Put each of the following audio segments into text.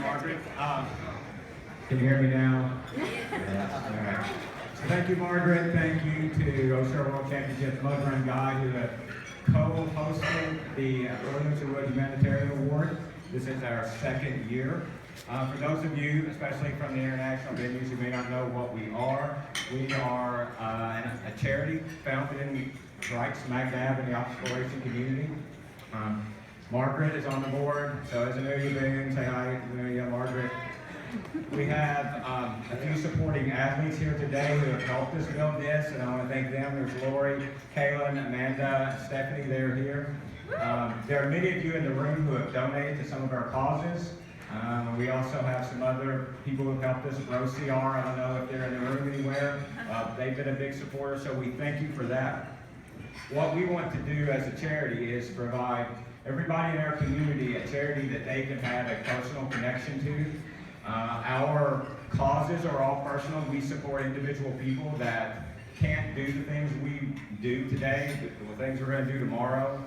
Margaret. Can you hear me now? Yes. All right. So thank you, Margaret. Thank you to Osceola World Championships Mud Run Guide, who have co-hosted the Williams and Wood Humanitarian Award. This is our second year. For those of you, especially from the international venues, who may not know what we are a charity founded in right smack dab in the obstacle racing community. Margaret is on the board, so is Amelia Boone. Say hi, Amelia, Margaret. We have a few supporting athletes here today who have helped us build this, and I want to thank them. There's Lori, Kaylin, Amanda, Stephanie, they're here. There are many of you in the room who have donated to some of our causes. We also have some other people who have helped us. Rose CR, I don't know if they're in the room anywhere. They've been a big supporter, so we thank you for that. What we want to do as a charity is provide everybody in our community a charity that they can have a personal connection to. Our causes are all personal. We support individual people that can't do the things we do today, the things we're going to do tomorrow.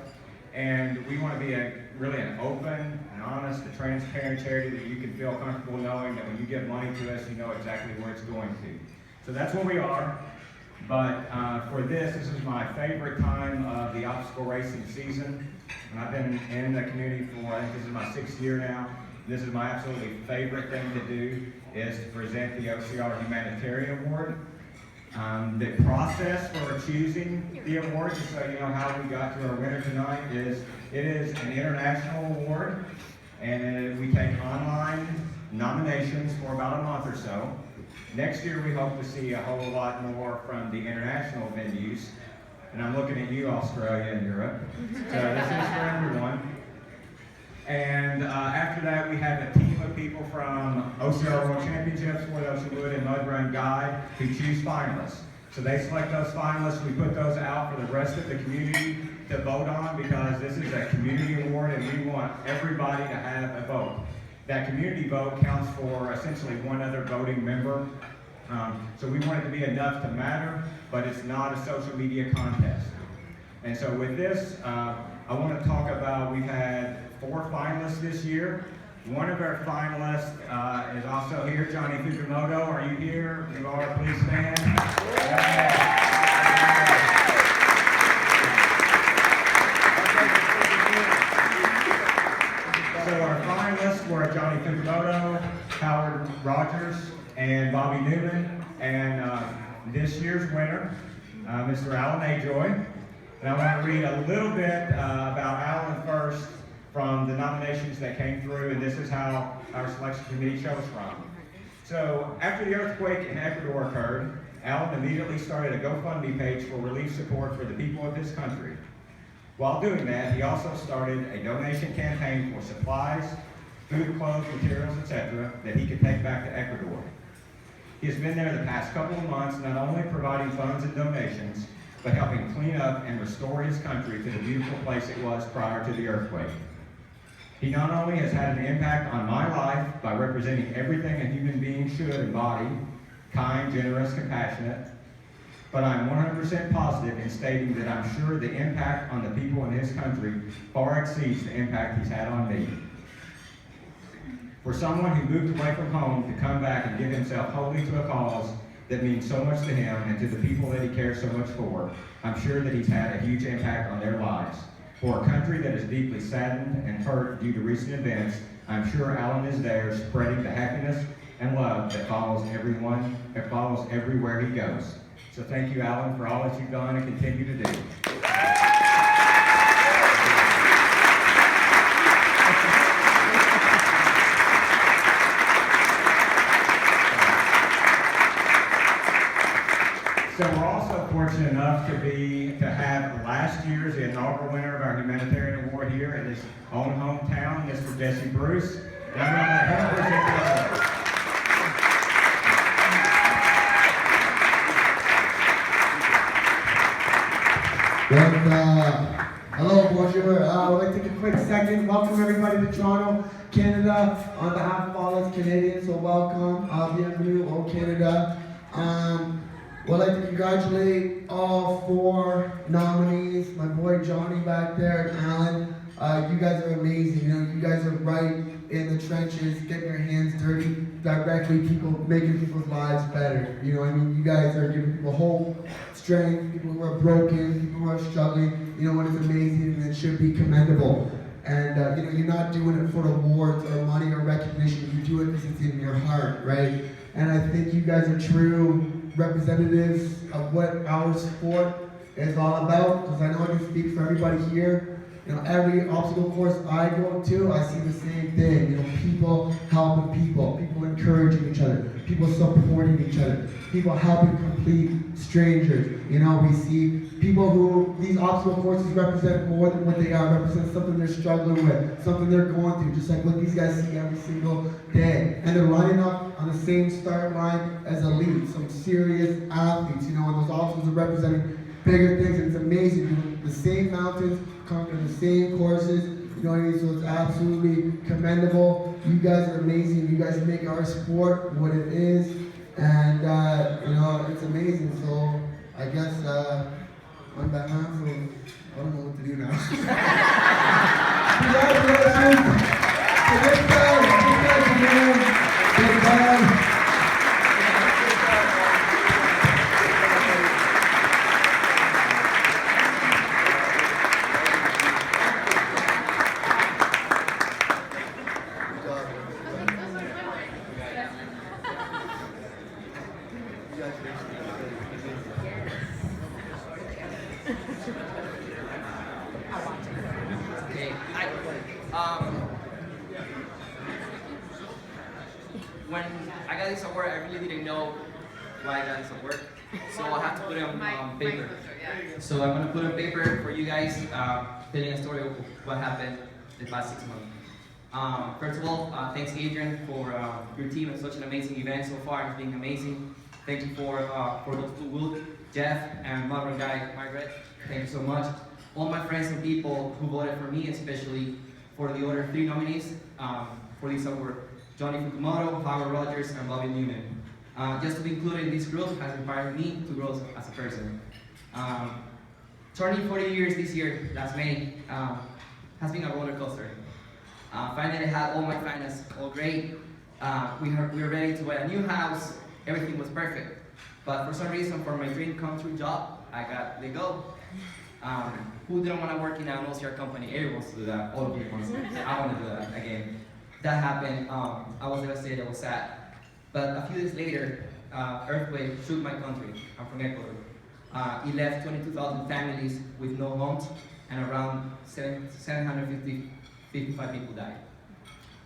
And we want to be really an open and honest and transparent charity that you can feel comfortable knowing that when you give money to us, you know exactly where it's going to. So that's what we are. But for this is my favorite time of the obstacle racing season. And I've been in the community for, I think this is my 6th year now. This is my absolutely favorite thing to do, is to present the OCR Humanitarian Award. The process for choosing the award, just so you know how we got to our winner tonight, is it is an international award, and we take online nominations for about a month or so. Next year we hope to see a whole lot more from the international venues, and I'm looking at you, Australia and Europe. So this is for everyone. And after that, we have a team of people from OCR World Championships, Williams and Wood, and Mud Run Guide who choose finalists. So they select those finalists. We put those out for the rest of the community to vote on, because this is a community award and we want everybody to have a vote. That community vote counts for essentially one other voting member. So we want it to be enough to matter, but it's not a social media contest. And so with this, I want to talk about, we've had 4 finalists this year. One of our finalists is also here, Johnny Fujimoto. Are you here? If you are, please stand. So our finalists were Johnny Fujimoto, Howard Rogers, and Bobby Newman. And this year's winner, Mr. Alan Ajoy. And I want to read a little bit about Alan first from the nominations that came through, and this is how our selection committee chose from. So after the earthquake in Ecuador occurred, Alan immediately started a GoFundMe page for relief support for the people of his country. While doing that, he also started a donation campaign for supplies, food, clothes, materials, etc. that he could take back to Ecuador. He has been there the past couple of months, not only providing funds and donations, but helping clean up and restore his country to the beautiful place it was prior to the earthquake. He not only has had an impact on my life by representing everything a human being should embody, kind, generous, compassionate, but I'm 100% positive in stating that I'm sure the impact on the people in his country far exceeds the impact he's had on me. For someone who moved away from home to come back and give himself wholly to a cause that means so much to him and to the people that he cares so much for, I'm sure that he's had a huge impact on their lives. For a country that is deeply saddened and hurt due to recent events, I'm sure Alan is there spreading the happiness and love that follows everywhere he goes. So thank you, Alan, for all that you've done and continue to do. So we're also fortunate enough to have last year's inaugural winner of our humanitarian award here in his own hometown, Mr. Jesse Bruce. And I'm going to let him present the award. Hello, bonjour. I would like to take a quick second. Welcome everybody to Toronto, Canada. On behalf of all us Canadians, so welcome. Bienvenue au Canada. Would like to congratulate all 4 nominees, my boy Johnny back there and Alan. You guys are amazing. You know, you guys are right in the trenches, getting your hands dirty, directly making people's lives better. You know what I mean? You guys are giving people hope, strength, people who are broken, people who are struggling. You know, and it's amazing and it should be commendable. And you know, you're not doing it for awards or money or recognition. You do it because it's in your heart, right? And I think you guys are true representatives of what our sport is all about. Because I know I can speak for everybody here. You know, every obstacle course I go to, I see the same thing. You know, people helping people encouraging each other, people supporting each other, people helping complete strangers. You know, we see people who, these obstacle courses represent more than what they are, represent something they're struggling with, something they're going through, just like what these guys see every single day. And they're lining up on the same start line as elites, some serious athletes, you know, and those obstacles are representing bigger things, and it's amazing. You know, the same mountains, conquer the same courses, you know what I mean? So it's absolutely commendable. You guys are amazing. You guys make our sport what it is, and you know, it's amazing. So I guess I'm Batman, so I don't know what to do now. Congratulations! Big guys, big guys. When I got this award, I really didn't know why I got this award, so I have to put it on paper. So I'm going to put on paper for you guys, telling a story of what happened the past 6 months. First of all, thanks Adrian for your team and such an amazing event so far. It's been amazing. Thank you for those two, Will, Jeff, and Margaret guy, Margaret. Thank you so much. All my friends and people who voted for me, especially for the other 3 nominees for this award. Johnny Fukumoto, Howard Rogers, and Bobby Newman. Just to be included in this group has inspired me to grow as a person. Turning 40 years this year, last May, has been a roller coaster. Finally, I had all my finance all great. We were ready to buy a new house. Everything was perfect. But for some reason, for my dream come true job, I got let go. Who didn't want to work in an OCR company? Everyone wants to do that. All of you want to do that. I want to do that again. That happened. I was devastated. I was sad. But a few days later, earthquake shook my country. I'm from Ecuador. It left 22,000 families with no homes, and around 755 people died.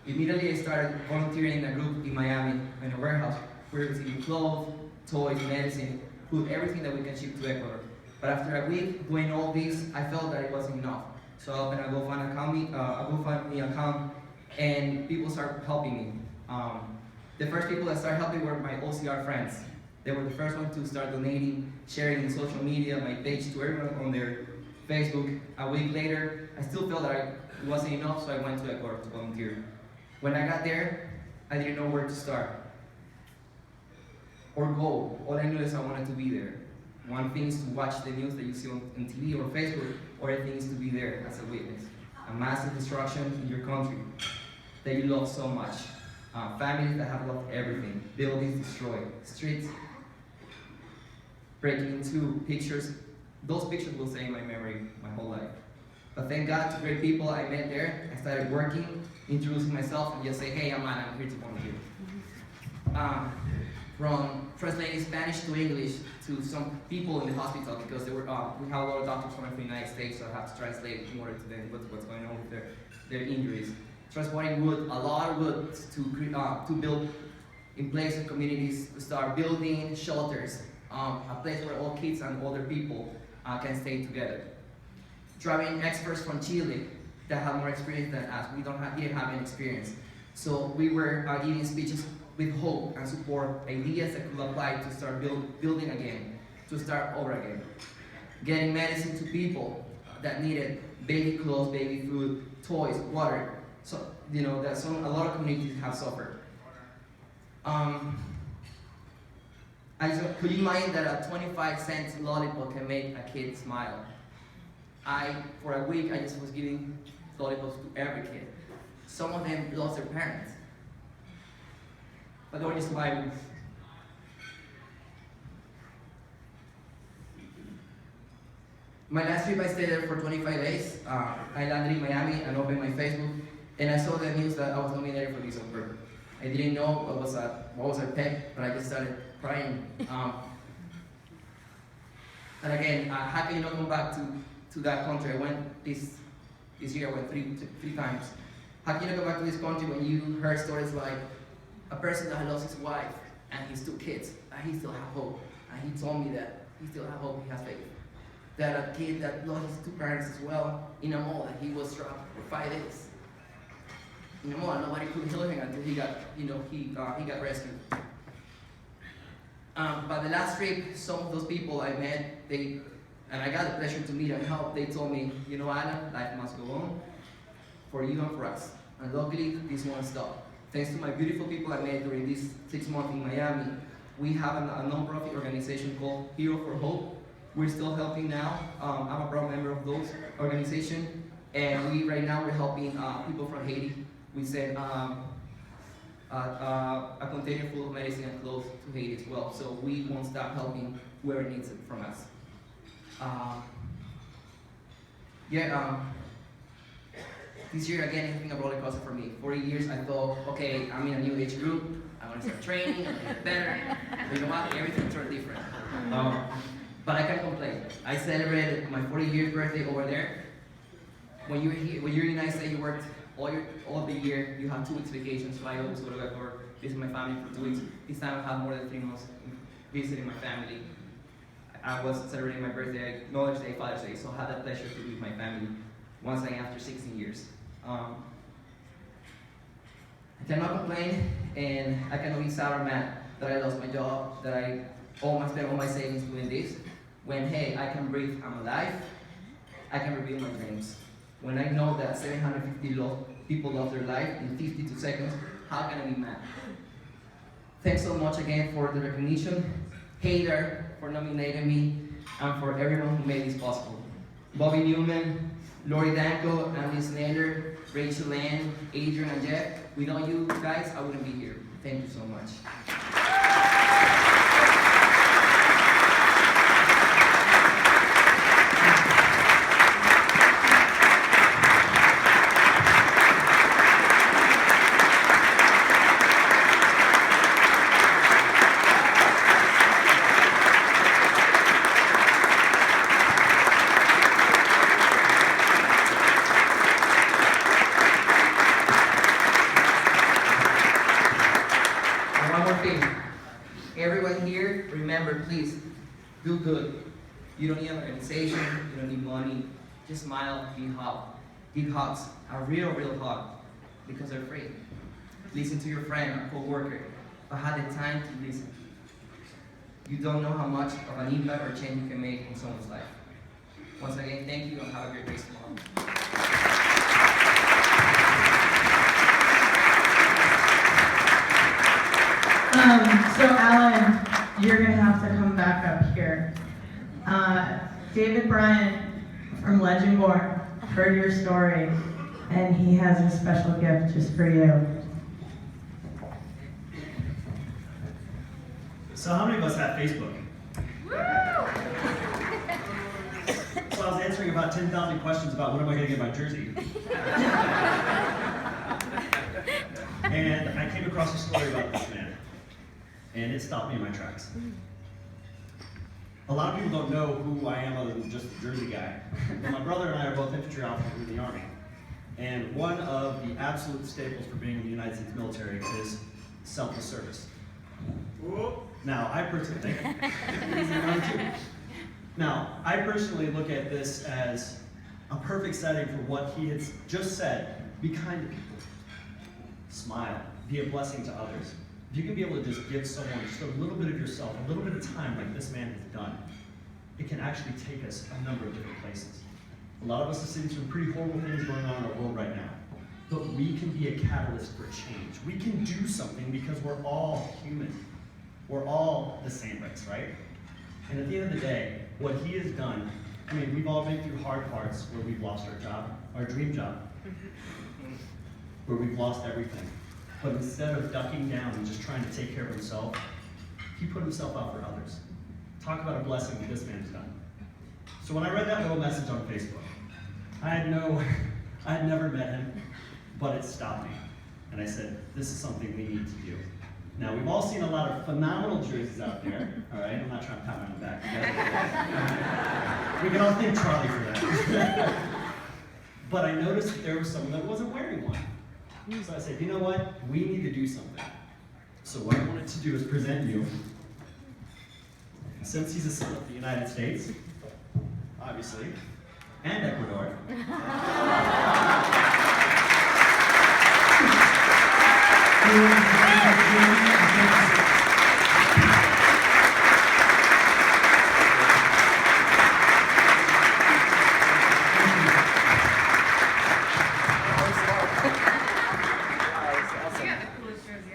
Immediately, I started volunteering in a group in Miami, in a warehouse. We were receiving clothes, toys, medicine, food, everything that we can ship to Ecuador. But after a week doing all this, I felt that it wasn't enough. So I opened a GoFundMe account, and people started helping me. The first people that started helping were my OCR friends. They were the first ones to start donating, sharing in social media, my page to everyone on their Facebook. A week later, I still felt that it wasn't enough, so I went to Ecuador to volunteer. When I got there, I didn't know where to start or go. All I knew is I wanted to be there. One thing is to watch the news that you see on TV or Facebook, or other thing is to be there as a witness. A massive destruction in your country that you love so much. Families that have lost everything. Buildings destroyed. Streets breaking into. Pictures. Those pictures will stay in my memory my whole life. But thank God to great people I met there. I started working, introducing myself, and just say, hey, I'm here to volunteer. From translating Spanish to English to some people in the hospital, because we have a lot of doctors coming from the United States, so I have to translate in order to them what's going on with their injuries. Transporting wood, a lot of wood to build in place of communities, to start building shelters, a place where all kids and older people can stay together. Driving experts from Chile that have more experience than us. We didn't have any experience. So we were giving speeches with hope and support, ideas that could apply to start building again, to start over again. Getting medicine to people that needed baby clothes, baby food, toys, water. So, you know, that a lot of communities have suffered. Could you mind that a 25-cent lollipop can make a kid smile? For a week, I just was giving lollipops to every kid. Some of them lost their parents, but they were just surviving. My last trip, I stayed there for 25 days. I landed in Miami and opened my Facebook, and I saw the news that I was nominated for this award. I didn't know what was I picked, but I just started crying. And again, how can you not go back to that country? I went this year. I went three times. How can you not go back to this country when you heard stories like a person that lost his wife and his 2 kids, and he still has hope? And he told me that he still has hope, he has faith. That a kid that lost his 2 parents as well in a mall, that he was trapped for 5 days in a mall. Nobody could heal him until he got rescued. But the last trip, some of those people I met, and I got the pleasure to meet and help. They told me, you know, Alan, life must go on for you and for us. And luckily, this won't stop. Thanks to my beautiful people I met during these 6 months in Miami, we have a non-profit organization called Hero for Hope. We're still helping now. I'm a proud member of those organizations, and right now we're helping people from Haiti. We send a container full of medicine and clothes to Haiti as well. So we won't stop helping whoever needs it from us. This year again has been a roller coaster for me. 40 years I thought, okay, I'm in a new age group. I want to start training. I want to get better. But you know what? Everything turned different. But I can't complain. I celebrated my 40th birthday over there. When you're here, when you're in the United States, you worked all the year. You have 2 weeks vacations, fly over to go to Ecuador, visit my family for 2 weeks. This time I have more than 3 months visiting my family. I was celebrating my birthday, Mother's Day, Father's Day, so I had the pleasure to be with my family once again after 16 years. I cannot complain, and I cannot be sad or mad that I lost my job, that I spent all my savings doing this. When, hey, I can breathe, I'm alive, I can rebuild my dreams. When I know that 750 people lost their life in 52 seconds, how can I be mad? Thanks so much again for the recognition, Hader for nominating me, and for everyone who made this possible. Bobby Newman, Lori Danko, Andy Snyder, Rachel Ann, Adrian, and Jeff. Without you guys, I wouldn't be here. Thank you so much. Everyone here, remember, please, do good. You don't need an organization, you don't need money. Just smile, give hugs, a real hug, because they're free. Listen to your friend or co-worker, but have the time to listen. You don't know how much of an impact or change you can make in someone's life. Once again, thank you and have a great day tomorrow. So Alan, you're gonna have to come back up here. David Bryant from Legend Born heard your story, and he has a special gift just for you. So how many of us have Facebook? So I was answering about 10,000 questions about when am I gonna get my jersey. And I came across a story about this man. And it stopped me in my tracks. A lot of people don't know who I am other than just the Jersey guy. But my brother and I are both infantry officers in the Army. And one of the absolute staples for being in the United States military is selfless service. Now, I personally look at this as a perfect setting for what he has just said. Be kind to people. Smile. Be a blessing to others. If you can be able to just give someone just a little bit of yourself, a little bit of time like this man has done, it can actually take us a number of different places. A lot of us are seeing some pretty horrible things going on in our world right now. But we can be a catalyst for change. We can do something because we're all human. We're all the same race, right? And at the end of the day, what he has done, I mean, we've all been through hard parts where we've lost our job, our dream job. where we've lost everything. But instead of ducking down and just trying to take care of himself, he put himself out for others. Talk about a blessing that this man's done. So when I read that little message on Facebook, I had never met him, but it stopped me. And I said, this is something we need to do. Now, we've all seen a lot of phenomenal jerseys out there, all right? I'm not trying to pat me on the back. We can all thank Charlie for that. But I noticed that there was someone that wasn't wearing one. So I said, you know what? We need to do something. So what I wanted to do is present you, since he's a son of the United States, obviously, and Ecuador.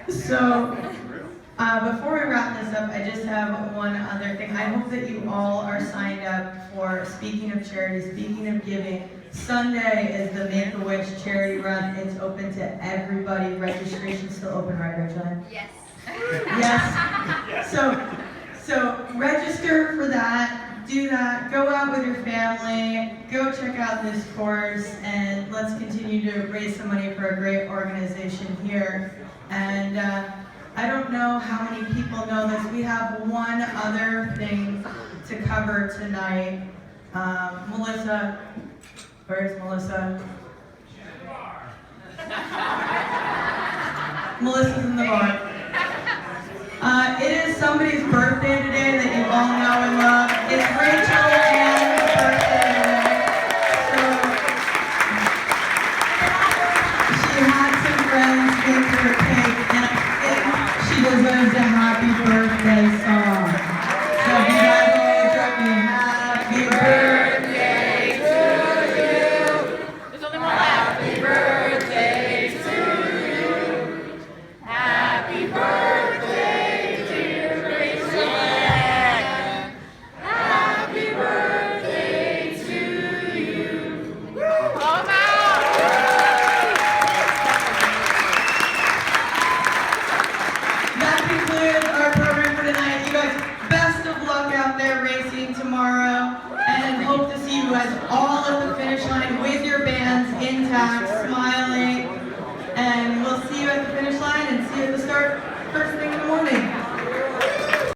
So, before we wrap this up, I just have one other thing. I hope that you all are signed up for Speaking of Charity, Speaking of Giving. Sunday is the Make-A-Wish charity run. It's open to everybody. Registration's still open, right, Rachel? Yes. Yes. So register for that. Do that. Go out with your family. Go check out this course, and let's continue to raise some money for a great organization here. And I don't know how many people know this. We have one other thing to cover tonight. Melissa, where's Melissa? Melissa's in the bar. It is somebody's birthday today that you all know and love. It's Rachel Ann's birthday today. So she had some friends make her cake, and I think she deserves a happy birthday song. So if you guys all join me, happy birthday to you. There's only one left. Happy birthday to you. Happy birthday, dear Rachel Ann. Happy birthday to you. Come out. That concludes our program for tonight. You guys, best of luck out there racing tomorrow, and hope to see you guys all at the finish line with your bands intact, smiling, and we'll see you at the finish line and see you at the start first thing in the morning.